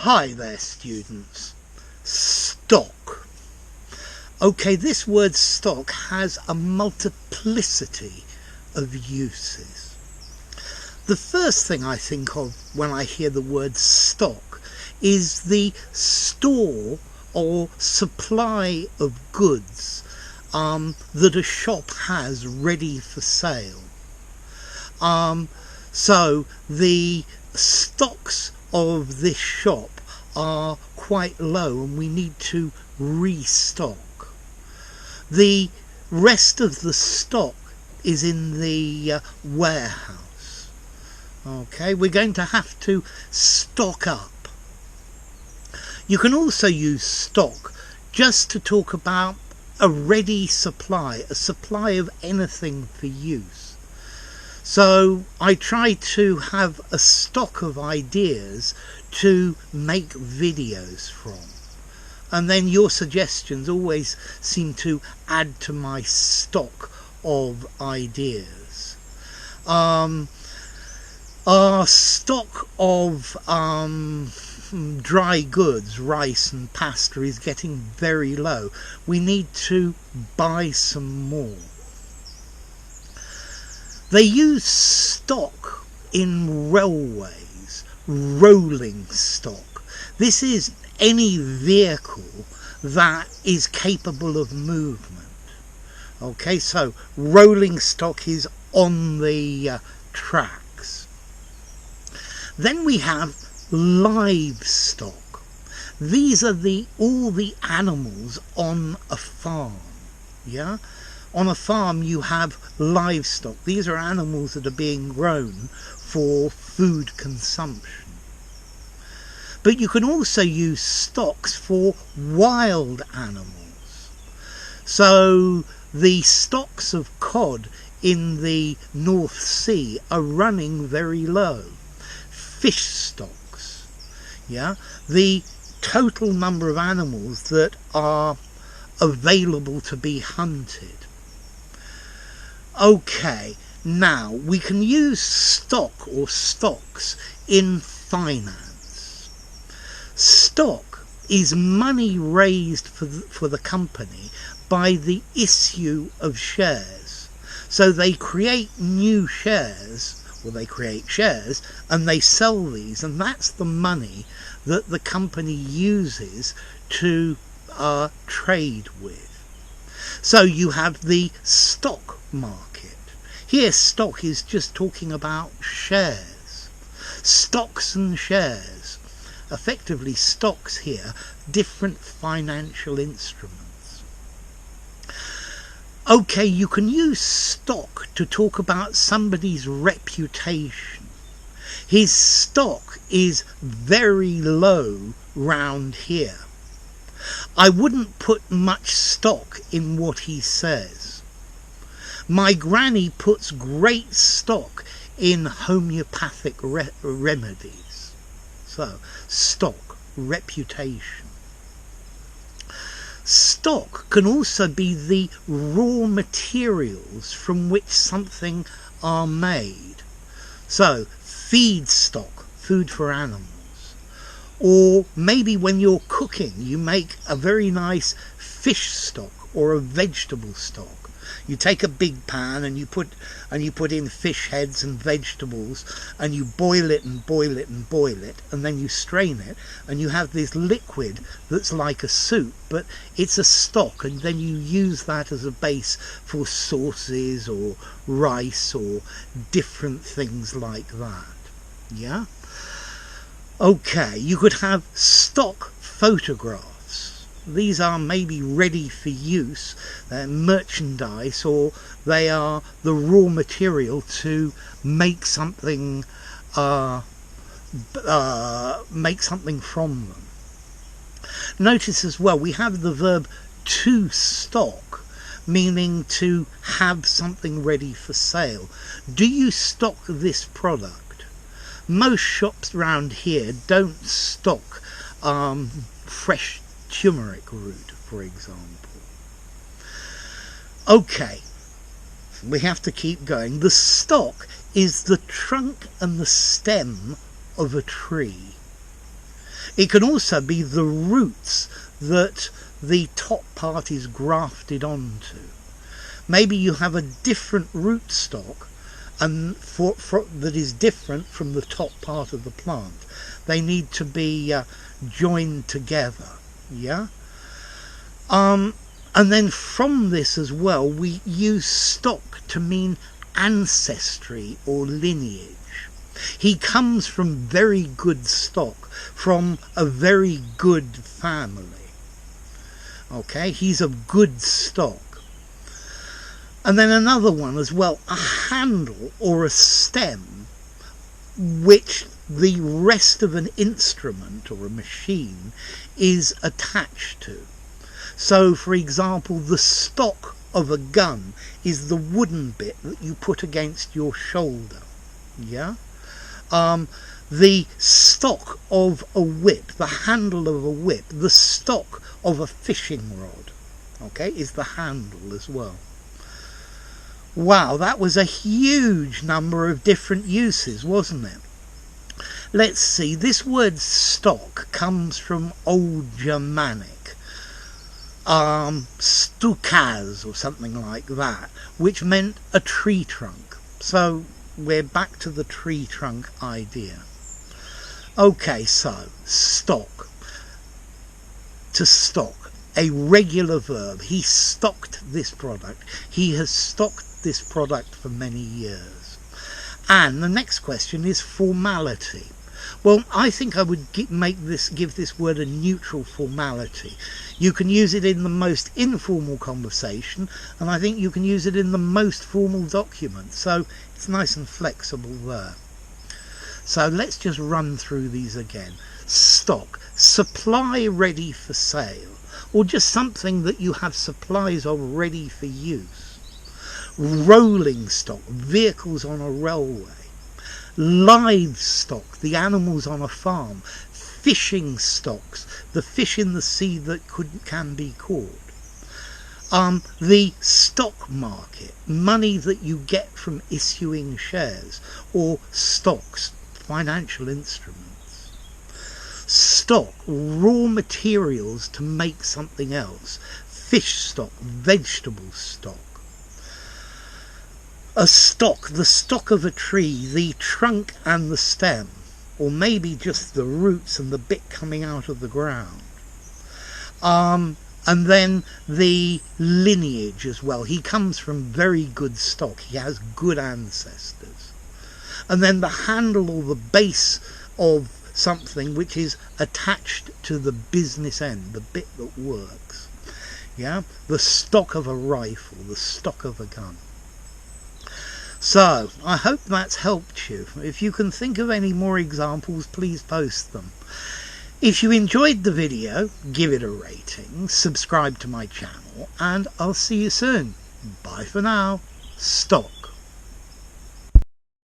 Hi there, students. Stock. Okay, this word stock has a multiplicity of uses. The first thing I think of when I hear the word stock is the store or supply of goods that a shop has ready for sale. So the stocks of this shop are quite low and we need to restock. The rest of the stock is in the warehouse. Okay, we're going to have to stock up. You can also use stock just to talk about a ready supply, a supply of anything for use. So I try to have a stock of ideas to make videos from. And then your suggestions always seem to add to my stock of ideas. Our stock of dry goods, rice and pasta, is getting very low. We need to buy some more. They use stock in railways, rolling stock. This is any vehicle that is capable of movement. Okay, so rolling stock is on the tracks. Then we have livestock. These are all the animals on a farm. Yeah? On a farm you have livestock. These are animals that are being grown for food consumption. But you can also use stocks for wild animals. So the stocks of cod in the North Sea are running very low. Fish stocks. Yeah? The total number of animals that are available to be hunted. Okay, now we can use stock or stocks in finance. Stock is money raised for the company by the issue of shares. So they create new shares, or they create shares, and they sell these, and that's the money that the company uses to trade with. So you have the stock market. Here stock is just talking about shares. Stocks and shares. Effectively stocks here, different financial instruments. Okay, you can use stock to talk about somebody's reputation. His stock is very low round here. I wouldn't put much stock in what he says. My granny puts great stock in homeopathic remedies. So, stock, reputation. Stock can also be the raw materials from which something are made. So, feedstock, food for animals. Or maybe when you're cooking, you make a very nice fish stock or a vegetable stock. You take a big pan and you put in fish heads and vegetables, and you boil it and boil it and boil it, and then you strain it, and you have this liquid that's like a soup, but it's a stock, and then you use that as a base for sauces or rice or different things like that. Yeah? Okay, you could have stock photographs. These are maybe ready for use, they're merchandise, or they are the raw material to make something from them. Notice as well we have the verb to stock, meaning to have something ready for sale. Do you stock this product? Most shops around here don't stock fresh turmeric root, for example. Okay, we have to keep going. The stock is the trunk and the stem of a tree. It can also be the roots that the top part is grafted onto. Maybe you have a different rootstock and that is different from the top part of the plant. They need to be joined together, yeah? And then from this as well, we use stock to mean ancestry or lineage. He comes from very good stock, from a very good family. Okay, he's of good stock. And then another one as well, a handle or a stem, which the rest of an instrument or a machine is attached to. So, for example, the stock of a gun is the wooden bit that you put against your shoulder. Yeah? The stock of a whip, the handle of a whip, the stock of a fishing rod, okay, is the handle as well. Wow, that was a huge number of different uses, wasn't it? Let's see, this word stock comes from Old Germanic, stukas or something like that, which meant a tree trunk. So we're back to the tree trunk idea. Okay, so stock, to stock, a regular verb. He stocked this product. He has stocked this product for many years. And the next question is formality. Well, I think I would give this word a neutral formality. You can use it in the most informal conversation, and I think you can use it in the most formal document. So it's nice and flexible there. So let's just run through these again. Stock, supply ready for sale, or just something that you have supplies of ready for use. Rolling stock, vehicles on a railway. Livestock, the animals on a farm. Fishing stocks, the fish in the sea that can be caught. The stock market, money that you get from issuing shares, or stocks, financial instruments. Stock, raw materials to make something else. Fish stock, vegetable stock. A stock, the stock of a tree, the trunk and the stem, or maybe just the roots and the bit coming out of the ground. And then the lineage as well. He comes from very good stock. He has good ancestors. And then the handle or the base of something which is attached to the business end, the bit that works. Yeah, the stock of a rifle, the stock of a gun. So, I hope that's helped you. If you can think of any more examples, please post them. If you enjoyed the video, give it a rating, subscribe to my channel, and I'll see you soon. Bye for now. Stock.